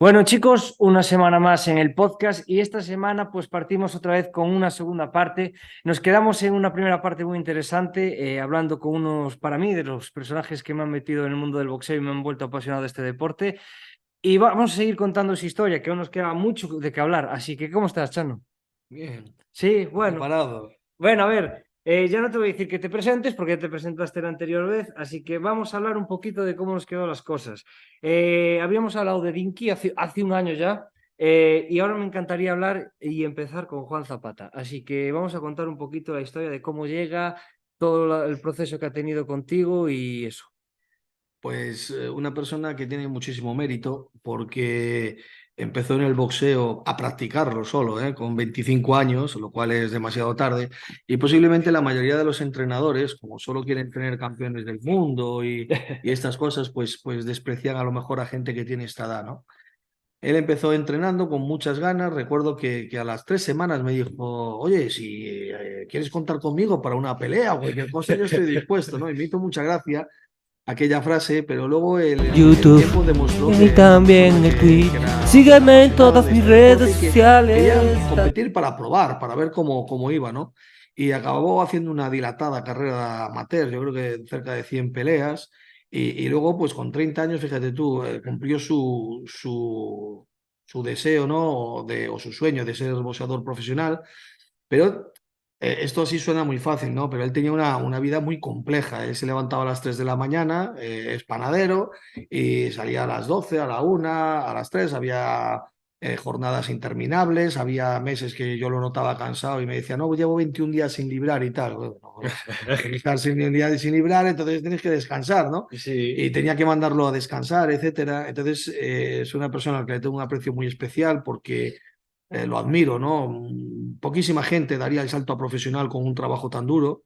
Bueno, chicos, una semana más en el podcast y esta semana pues partimos otra vez con una segunda parte. Nos quedamos en una primera parte muy interesante, hablando con unos, para mí, de los personajes que me han metido en el mundo del boxeo y me han vuelto apasionado de este deporte. Y vamos a seguir contando su historia, que aún nos queda mucho de qué hablar. Así que, ¿cómo estás, Chano? Bien, Sí, bueno. preparado. Bueno, a ver, ya no te voy a decir que te presentes porque te presentaste la anterior vez, así que vamos a hablar un poquito de cómo nos quedó las cosas. Habíamos hablado de Dinky hace un año ya, y ahora me encantaría hablar y empezar con Juan Zapata. Así que vamos a contar un poquito la historia de cómo llega, todo el proceso que ha tenido contigo y eso. Pues una persona que tiene muchísimo mérito porque empezó en el boxeo a practicarlo solo, con 25 años, lo cual es demasiado tarde, y posiblemente la mayoría de los entrenadores, como solo quieren tener campeones del mundo y estas cosas, pues desprecian a lo mejor a gente que tiene esta edad, ¿no? Él empezó entrenando con muchas ganas. Recuerdo que a las 3 semanas me dijo, oye, si quieres contar conmigo para una pelea o cualquier cosa, yo estoy dispuesto, ¿no? Y me hizo mucha gracia aquella frase, pero luego el YouTube tiempo demostró y que era una también persona el Twitch. que era muy Sígueme en apasionada todas de mis este redes deporte y que quería sociales. competir para probar, para ver cómo iba, ¿no? Y acabó haciendo una dilatada carrera amateur, yo creo que cerca de 100 peleas. Y luego, pues con 30 años, fíjate tú, cumplió su deseo, ¿no? O su sueño de ser boxeador profesional. Pero esto sí suena muy fácil, ¿no? Pero él tenía una vida muy compleja. Él se levantaba a las 3 de la mañana, es panadero, y salía a las 12, a la 1, a las 3. Había jornadas interminables, había meses que yo lo notaba cansado y me decía, no, llevo 21 días sin librar y tal. Bueno, pues, estar sin día sin librar, entonces tienes que descansar, ¿no? Sí. Y tenía que mandarlo a descansar, etcétera. Entonces, es una persona a la que le tengo un aprecio muy especial porque lo admiro, ¿no? Poquísima gente daría el salto a profesional con un trabajo tan duro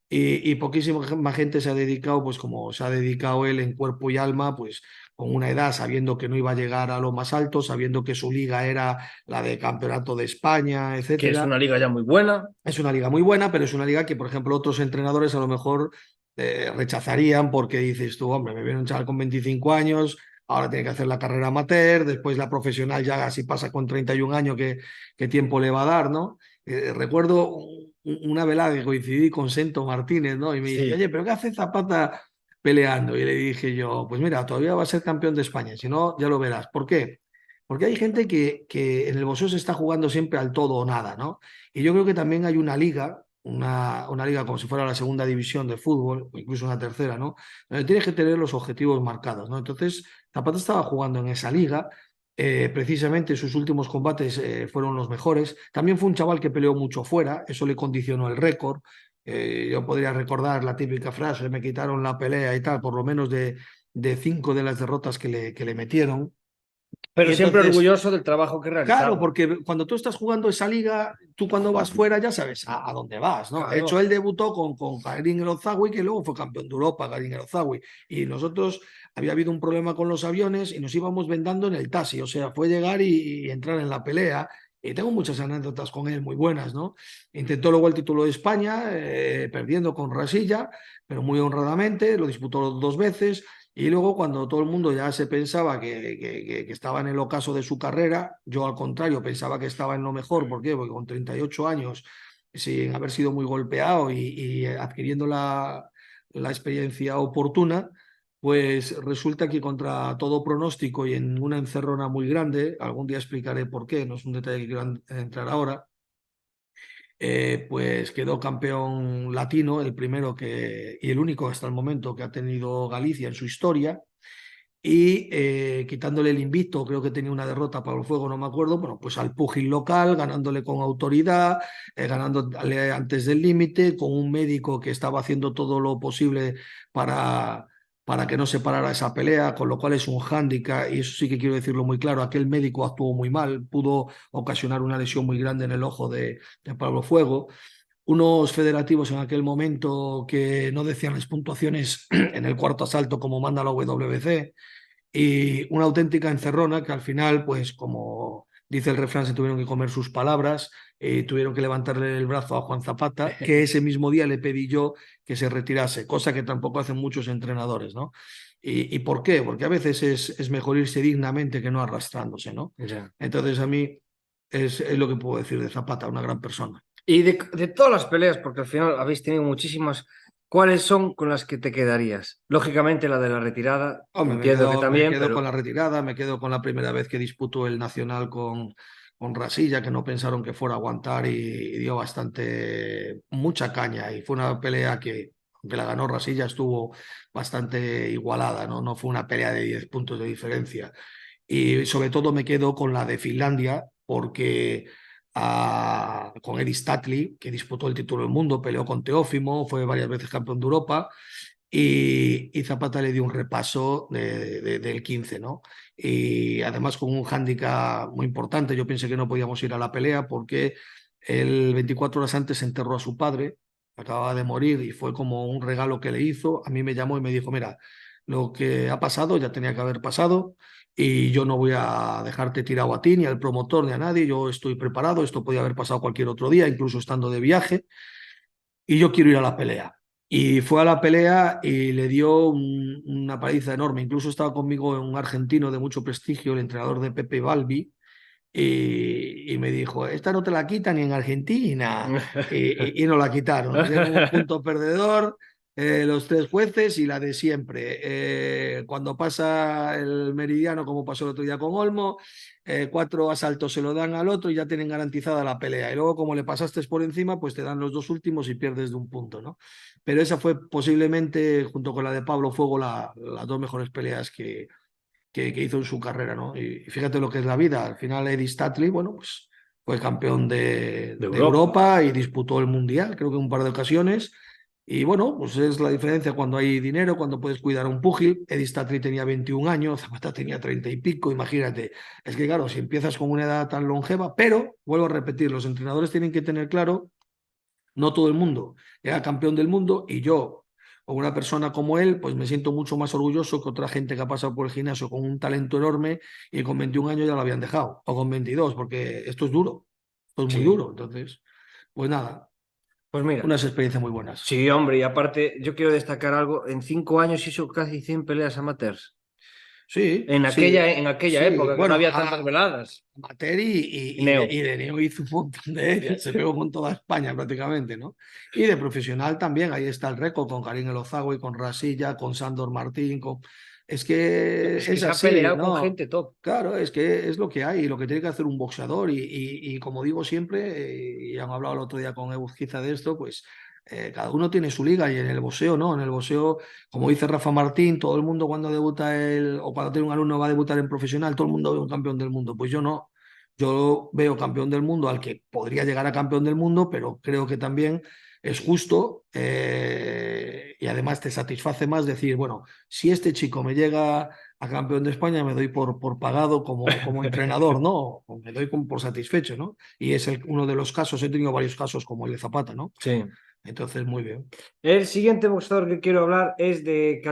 y poquísima más gente se ha dedicado, pues como se ha dedicado él en cuerpo y alma, pues con una edad, sabiendo que no iba a llegar a lo más alto, sabiendo que su liga era la de Campeonato de España, Que es etcétera. una liga ya muy buena. Es una liga muy buena, pero es una liga que, por ejemplo, otros entrenadores a lo mejor rechazarían porque dices tú, hombre, me viene un chaval con 25 años, ahora tiene que hacer la carrera amateur, después la profesional ya así pasa con 31 años, ¿qué tiempo le va a dar, ¿no? Recuerdo una velada que coincidí con Sento Martínez, ¿no? Y me dice, Sí. oye, ¿pero qué hace Zapata peleando? Y le dije yo, pues mira, todavía va a ser campeón de España, si no, ya lo verás. ¿Por qué? Porque hay gente que en el boxeo se está jugando siempre al todo o nada, ¿no? Y yo creo que también hay una liga, una liga como si fuera la segunda división de fútbol, o incluso una tercera, ¿no? Donde tienes que tener los objetivos marcados, ¿no? Entonces, Zapata estaba jugando en esa liga. Precisamente sus últimos combates fueron los mejores. También fue un chaval que peleó mucho fuera, eso le condicionó el récord. Yo podría recordar la típica frase, me quitaron la pelea y tal, por lo menos de 5 de las derrotas que le metieron. Y Pero siempre entonces, orgulloso del trabajo que claro, realizaba. porque cuando tú estás jugando esa liga, tú cuando vas fuera ya sabes a dónde vas, ¿no? De hecho, Claro. él debutó con Garin Elozawi, que luego fue campeón de Europa, Garin Elozawi. Y nosotros había habido un problema con los aviones y nos íbamos vendando en el taxi. O sea, fue llegar y entrar en la pelea. Y tengo muchas anécdotas con él muy buenas, ¿no? Intentó luego el título de España, perdiendo con Rasilla, pero muy honradamente, lo disputó 2 veces. Y luego cuando todo el mundo ya se pensaba que estaba en el ocaso de su carrera, yo al contrario pensaba que estaba en lo mejor. ¿Por qué? Porque con 38 años, sin haber sido muy golpeado y adquiriendo la experiencia oportuna, pues resulta que contra todo pronóstico y en una encerrona muy grande, algún día explicaré por qué, no es un detalle que quiero entrar ahora, pues quedó campeón latino, el primero y el único hasta el momento que ha tenido Galicia en su historia. Y quitándole el invicto, creo que tenía una derrota para el fuego, no me acuerdo, bueno, pues al púgil local, ganándole con autoridad, ganándole antes del límite, con un médico que estaba haciendo todo lo posible para, para que no se parara esa pelea, con lo cual es un hándicap, y eso sí que quiero decirlo muy claro, aquel médico actuó muy mal, pudo ocasionar una lesión muy grande en el ojo de Pablo Fuego. Unos federativos en aquel momento que no decían las puntuaciones en el cuarto asalto como manda la WBC, y una auténtica encerrona que al final, pues como dice el refrán, se tuvieron que comer sus palabras, tuvieron que levantarle el brazo a Juan Zapata, que ese mismo día le pedí yo que se retirase, cosa que tampoco hacen muchos entrenadores, ¿no? ¿Y por qué? Porque a veces es mejor irse dignamente que no arrastrándose, ¿no? Ya. Entonces a mí es lo que puedo decir de Zapata, una gran persona. Y de todas las peleas, porque al final habéis tenido muchísimas, ¿cuáles son con las que te quedarías? Lógicamente la de la retirada, Hombre, entiendo que me también, quedo con pero la retirada, me quedo con la primera vez que disputó el Nacional con Rasilla, que no pensaron que fuera a aguantar y dio mucha caña. Y fue una pelea que, aunque la ganó Rasilla, estuvo bastante igualada, ¿no? No fue una pelea de 10 puntos de diferencia. Y sobre todo me quedo con la de Finlandia, porque con Eddie Statley, que disputó el título del mundo, peleó con Teófimo, fue varias veces campeón de Europa y Zapata le dio un repaso del 15, ¿no? Y además con un hándicap muy importante, yo pensé que no podíamos ir a la pelea porque el 24 horas antes enterró a su padre, acababa de morir y fue como un regalo que le hizo. A mí me llamó y me dijo, mira, lo que ha pasado ya tenía que haber pasado y yo no voy a dejarte tirado a ti, ni al promotor, ni a nadie, yo estoy preparado, esto podía haber pasado cualquier otro día, incluso estando de viaje y yo quiero ir a la pelea. Y fue a la pelea y le dio una paliza enorme. Incluso estaba conmigo un argentino de mucho prestigio, el entrenador de Pepe Balbi, y me dijo, esta no te la quitan ni en Argentina. Y no la quitaron. Nos dieron un punto perdedor, los tres jueces y la de siempre. Cuando pasa el meridiano, como pasó el otro día con Olmo, cuatro asaltos se lo dan al otro y ya tienen garantizada la pelea. Y luego, como le pasaste por encima, pues te dan los dos últimos y pierdes de un punto, ¿no? Pero esa fue posiblemente, junto con la de Pablo Fuego, las dos mejores peleas que hizo en su carrera, ¿no? Y fíjate lo que es la vida. Al final, Eddie Statley, bueno, pues fue campeón de de Europa. Europa y disputó el Mundial, creo que un par de ocasiones. Y bueno, pues es la diferencia cuando hay dinero, cuando puedes cuidar a un púgil. Eddie Statley tenía 21 años, Zapata tenía 30 y pico, imagínate. Es que claro, si empiezas con una edad tan longeva, pero vuelvo a repetir, los entrenadores tienen que tener claro, no todo el mundo era campeón del mundo y yo, o una persona como él, pues me siento mucho más orgulloso que otra gente que ha pasado por el gimnasio con un talento enorme y con 21 años ya lo habían dejado, o con 22, porque esto es duro, esto es muy Sí. duro. Entonces, pues nada, Pues mira, unas experiencias muy buenas. sí, hombre, y aparte, yo quiero destacar algo, en 5 años hizo casi 100 peleas amateurs. Sí, En aquella sí. época, que no Bueno, había tantas veladas. Amateur Neo. y de Neo hizo un montón de ellas, se pegó con toda España prácticamente, ¿no? Y de profesional también, ahí está el récord con Karim Elozagui, con Rasilla, con Sandor Martín, es que Es que es se ha así, peleado con ¿no? gente top. Claro, es que es lo que hay, lo que tiene que hacer un boxeador y como digo siempre, y han hablado el otro día con Eguzquiza de esto, pues cada uno tiene su liga y en el boxeo no, en el boxeo, como dice Rafa Martín, todo el mundo cuando debuta o cuando tiene un alumno va a debutar en profesional, todo el mundo ve un campeón del mundo. Pues yo no, yo veo campeón del mundo al que podría llegar a campeón del mundo, pero creo que también es justo y además te satisface más decir, bueno, si este chico me llega a campeón de España, me doy por pagado como entrenador, ¿no? O me doy por satisfecho, ¿no? Y es uno de los casos, he tenido varios casos como el de Zapata, ¿no? Sí. Entonces, muy bien. El siguiente boxeador que quiero hablar es de